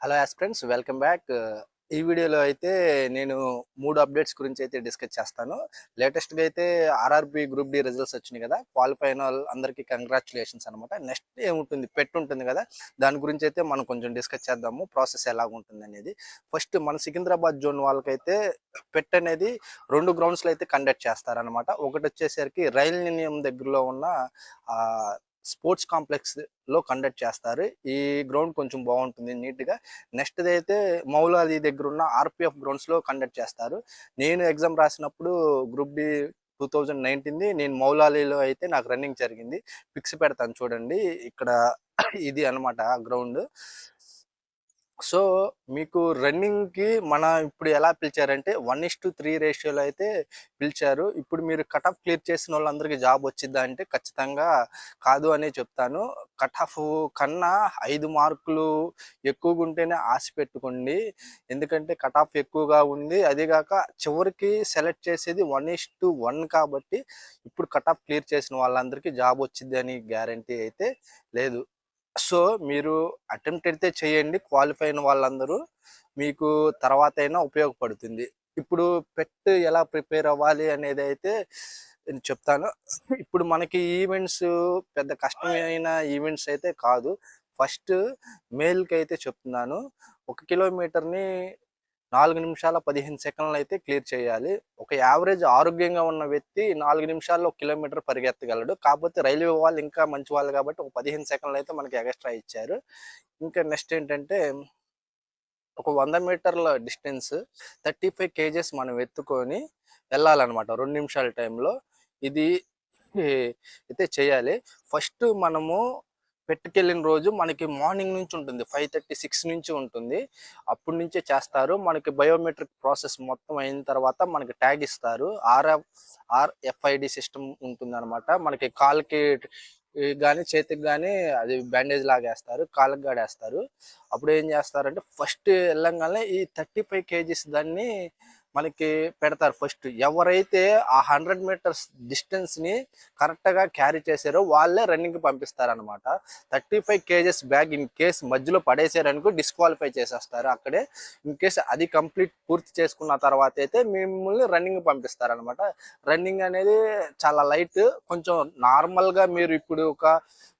Hello aspirants, welcome back. ఈ వీడియోలో అయితే నేను 3 అప్డేట్స్ గురించి అయితే డిస్కస్ చేస్తాను. లేటెస్ట్‌గా అయితే ఆర్ఆర్‌బీ గ్రూప్ డి రిజల్ట్స్ వచ్చినాయి కదా! క్వాలిఫై అయిన అందరికీ కంగ్రాచ్యులేషన్స్ అనమాట. నెక్స్ట్ ఏముంటుంది, పెట్ ఉంటుంది కదా! దాని గురించి అయితే మనం కొంచెం డిస్కస్ చేద్దాము. ప్రాసెస్ ఎలాగుంటుందనేది. ఫస్ట్ మన సికింద్రాబాద్ జోన్ వాళ్ళకైతే పెట్ అనేది 2 గ్రౌండ్స్‌లో అయితే కండక్ట్ చేస్తారనమాట. ఒకటొచ్చేసరికి రైల్ నిలయం దగ్గరలో ఉన్న ఆహ్, స్పోర్ట్స్ కాంప్లెక్స్‌లో కండక్ట్ చేస్తారు. ఈ గ్రౌండ్ కొంచెం బావుంటుంది నీట్‌గా. నెక్స్ట్‌ది అయితే మౌలాలి దగ్గర ఉన్న ఆర్‌పీఎఫ్ గ్రౌండ్స్‌లో కండక్ట్ చేస్తారు. నేను ఎగ్జామ్ రాసినప్పుడు గ్రూప్ డి 2019ది నేను మౌలాలీలో అయితే నాకు రన్నింగ్ జరిగింది. పిక్స్ పెడతాను చూడండి. ఇక్కడ ఇది అనమాట ఆ గ్రౌండ్. సో, మీకు రన్నింగ్‌కి ఇప్పుడు ఎలా పిలిచారంటే 1:3 రేషియోలో అయితే పిలిచారు. ఇప్పుడు మీరు కట్ ఆఫ్ క్లియర్ చేసినోళ్ళందరికీ జాబ్ వచ్చిద్దా అంటే ఖచ్చితంగా కాదు అనే చెప్తాను. కట్ ఆఫ్ కన్నా 5 మార్కులు ఎక్కువగుంటేనే ఆశ పెట్టుకోండి. ఎందుకంటే కట్ ఆఫ్ ఎక్కువగా ఉంది. అదే గాక చివరికి సెలెక్ట్ చేసేది 1:1 కాబట్టి ఇప్పుడు కట్ ఆఫ్ క్లియర్ చేసిన వాళ్ళందరికీ జాబ్ వచ్చిద్ది అని గ్యారంటీ అయితే లేదు. సో, మీరు అటెంప్ట్ అయితే చేయండి. క్వాలిఫై అయిన వాళ్ళందరూ. మీకు తర్వాతైనా ఉపయోగపడుతుంది. ఇప్పుడు పెట్ ఎలా ప్రిపేర్ అవ్వాలి అనేదైతే నేను చెప్తాను. ఇప్పుడు మనకి ఈవెంట్స్ పెద్ద కష్టమైన ఈవెంట్స్ అయితే కాదు. ఫస్ట్ మేల్‌కైతే చెప్తున్నాను. 1 కిలోమీటర్‌ని 4 నిమిషాల 15 సెకన్లు అయితే క్లియర్ చేయాలి. ఒక యావరేజ్ ఆరోగ్యంగా ఉన్న వ్యక్తి 4 నిమిషాల్లో 1 కిలోమీటర్ పరిగెత్తగలడు. కాకపోతే రైల్వే వాళ్ళు ఇంకా మంచి వాళ్ళు కాబట్టి ఒక 15 సెకన్లు అయితే మనకి ఎగస్ట్రా ఇచ్చారు. ఇంకా నెక్స్ట్ ఏంటంటే ఒక 100 మీటర్ల డిస్టెన్స్ 35 కేజెస్ మనం ఎత్తుకొని వెళ్ళాలన్నమాట 2 నిమిషాల టైంలో. ఇది అయితే చేయాలి. ఫస్ట్ మనము పెట్టుకెళ్ళిన రోజు మనకి మార్నింగ్ నుంచి ఉంటుంది. 5:30, 6 నుంచి ఉంటుంది. అప్పటి నుంచే చేస్తారు. మనకి బయోమెట్రిక్ ప్రాసెస్ మొత్తం అయిన తర్వాత మనకి ట్యాగ్ ఇస్తారు. ఆర్ఎఫ్ఐడి సిస్టమ్ ఉంటుందన్నమాట. మనకి కాలుకి గాని, చేతికి గాని అది బ్యాండేజ్ లాగేస్తారు. కాళ్ళకి కూడా ఏస్తారు. అప్పుడు ఏం చేస్తారంటే ఫస్ట్ ఎళ్ళంగాల్నే ఈ 35 కేజీస్ దాన్ని మనకి పెడతారు ఫస్ట్. ఎవరైతే ఆ 100 మీటర్స్ డిస్టెన్స్‌ని కరెక్ట్‌గా క్యారీ చేశారో వాళ్ళే రన్నింగ్‌కి పంపిస్తారనమాట. 35 కేజెస్ బ్యాగ్ ఇన్ కేస్ మధ్యలో పడేసారనుకో డిస్‌క్వాలిఫై చేసేస్తారు అక్కడే. ఇన్ కేస్ అది కంప్లీట్ పూర్తి చేసుకున్న తర్వాత అయితే మిమ్మల్ని రన్నింగ్‌కి పంపిస్తారనమాట. రన్నింగ్ అనేది చాలా లైట్. కొంచెం నార్మల్‌గా మీరు ఇప్పుడు ఒక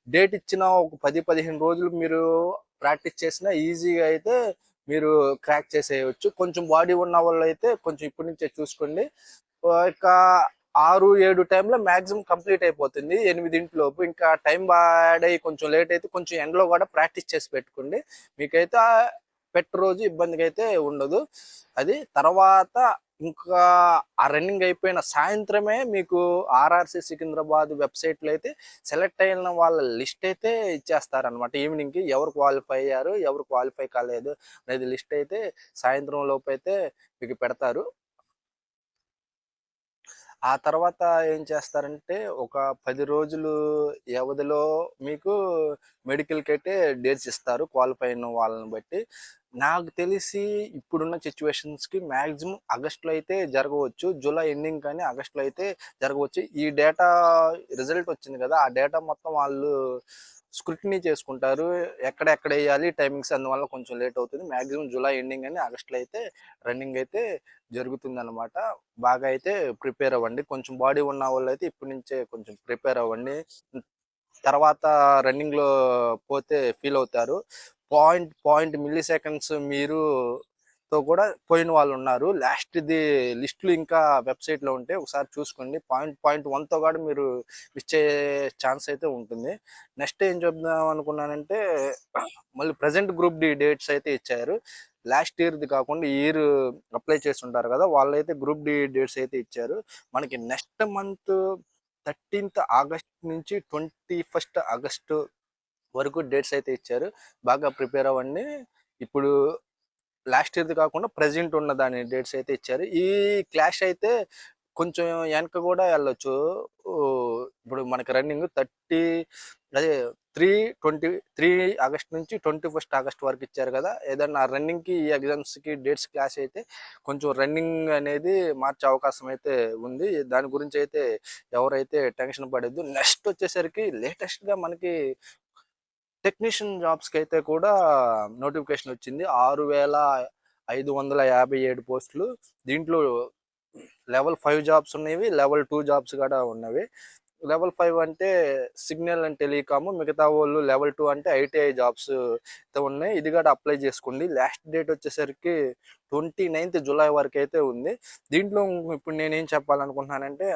డేట్ ఇచ్చిన ఒక 10, 15 రోజులు మీరు ప్రాక్టీస్ చేసినా ఈజీగా అయితే మీరు క్రాక్ చేసేయొచ్చు. కొంచెం బాడీ ఉన్న వాళ్ళైతే కొంచెం ఇప్పటి నుంచే చూసుకోండి. ఇక 6, 7 టైంలో మాక్సిమం కంప్లీట్ అయిపోతుంది. 8 లోపు. ఇంకా టైం వాడయి కొంచెం లేట్ అయితే కొంచెం ఎండలో కూడా ప్రాక్టీస్ చేసి పెట్టుకోండి. మీకైతే రోజు ఇబ్బందికైతే ఉండదు. అది తర్వాత ఇంకా ఆ రన్నింగ్ అయిపోయిన సాయంత్రమే మీకు ఆర్ఆర్‌సీ సికింద్రాబాద్ వెబ్‌సైట్‌లో అయితే సెలెక్ట్ అయిన వాళ్ళ లిస్ట్ అయితే ఇచ్చేస్తారనమాట ఈవినింగ్‌కి. ఎవరు క్వాలిఫై అయ్యారు, ఎవరు క్వాలిఫై కాలేదు అనేది లిస్ట్ అయితే సాయంత్రం లోపు అయితే మీకు పెడతారు. ఆ తర్వాత ఏం చేస్తారంటే ఒక 10 రోజులు వ్యవధిలో మీకు మెడికల్‌కైతే డేట్స్ ఇస్తారు క్వాలిఫై అయిన వాళ్ళని బట్టి. నాకు తెలిసి ఇప్పుడున్న సిట్యుయేషన్స్‌కి మాక్సిమం ఆగస్ట్‌లో అయితే జరగవచ్చు. జూలై ఎండింగ్ కానీ ఆగస్ట్‌లో అయితే జరగవచ్చు. ఈ డేటా రిజల్ట్ వచ్చింది కదా! ఆ డేటా మొత్తం వాళ్ళు స్క్రూటినీ చేసుకుంటారు. ఎక్కడెక్కడెయ్యాలి టైమింగ్స్ అందువల్ల కొంచెం లేట్ అవుతుంది. మాక్సిమం జూలై ఎండింగ్ గాని ఆగస్ట్‌లో అయితే రన్నింగ్ అయితే జరుగుతుందనమాట. బాగా అయితే ప్రిపేర్ అవ్వండి. కొంచెం బాడీ ఉన్నవాళ్ళైతే ఇప్పటి నుంచే కొంచెం ప్రిపేర్ అవ్వండి. తర్వాత రన్నింగ్‌లో పోతే ఫీల్ అవుతారు. పాయింట్ మిల్లీ సెకండ్స్ మీరు తో కూడా పోయిన వాళ్ళున్నారు. లాస్ట్‌ది లిస్టులు ఇంకా వెబ్‌సైట్‌లో ఉంటాయి. ఒకసారి చూసుకోండి. 0.1తో కూడా మీరు మిస్ అయ్యే ఛాన్స్ అయితే ఉంటుంది. నెక్స్ట్ ఏం చెప్దాం అనుకున్నానంటే మళ్ళీ ప్రెజెంట్ గ్రూప్ డి డేట్స్ అయితే ఇచ్చారు. లాస్ట్ ఇయర్‌ది కాకుండా ఈ ఇయర్ అప్లై చేసుంటారు కదా! వాళ్ళైతే గ్రూప్ డి డేట్స్ అయితే ఇచ్చారు. మనకి నెక్స్ట్ మంత్ 13థ్ ఆగస్ట్ నుంచి 21st ఆగస్ట్ వరకు డేట్స్ అయితే ఇచ్చారు. బాగా ప్రిపేర్ అవ్వండి. ఇప్పుడు లాస్ట్ ఇయర్‌ది కాకుండా ప్రెజెంట్ ఉన్న దాని డేట్స్ అయితే ఇచ్చారు. ఈ క్లాష్ అయితే కొంచెం వెనక కూడా వెళ్ళొచ్చు. ఇప్పుడు మనకి రన్నింగ్ 30 అదే 3 ఆగస్ట్ నుంచి 21 ఆగస్ట్ వరకు ఇచ్చారు కదా! ఏదన్నా రన్నింగ్‌కి ఈ ఎగ్జామ్స్‌కి డేట్స్ క్లాష్ అయితే కొంచెం రన్నింగ్ అనేది మార్చే అవకాశం అయితే ఉంది. దాని గురించి అయితే ఎవరైతే టెన్షన్ పడొద్దు. నెక్స్ట్ వచ్చేసరికి లేటెస్ట్‌గా మనకి టెక్నీషియన్ జాబ్స్కి అయితే కూడా నోటిఫికేషన్ వచ్చింది. 6,557 పోస్టులు. దీంట్లో లెవెల్ 5 జాబ్స్ ఉన్నవి, లెవెల్ 2 జాబ్స్ కూడా ఉన్నవి. లెవెల్ 5 అంటే సిగ్నల్ అండ్ టెలికాము, మిగతా వాళ్ళు లెవెల్ 2 అంటే ఐటీఐ జాబ్స్ ఉన్నాయి. ఇది కూడా అప్లై చేసుకోండి. లాస్ట్ డేట్ వచ్చేసరికి 29th జూలై వరకు అయితే ఉంది. దీంట్లో ఇప్పుడు నేనేం చెప్పాలనుకుంటున్నానంటే,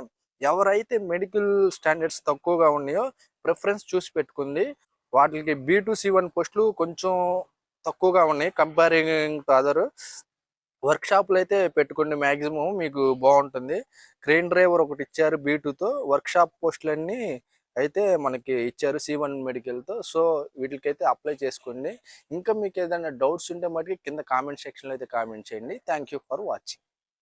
ఎవరైతే మెడికల్ స్టాండర్డ్స్ తక్కువగా ఉన్నాయో ప్రిఫరెన్స్ చూసి పెట్టుకుంది. వాటికి B2C1 పోస్టులు కొంచెం తక్కువగా ఉన్నాయి కంపేరింగ్ టు అదర్. వర్క్ షాప్లు అయితే పెట్టుకోండి, మ్యాక్సిమం మీకు బాగుంటుంది. క్రెయిన్ డ్రైవర్ ఒకటి ఇచ్చారు B2తో. వర్క్ షాప్ పోస్టులన్నీ అయితే మనకి ఇచ్చారు C1 మెడికల్తో. సో వీటికైతే అప్లై చేసుకోండి. ఇంకా మీకు ఏదైనా డౌట్స్ ఉంటే మటుకు కింద కామెంట్ సెక్షన్లో అయితే కామెంట్ చేయండి. Thank you for watching.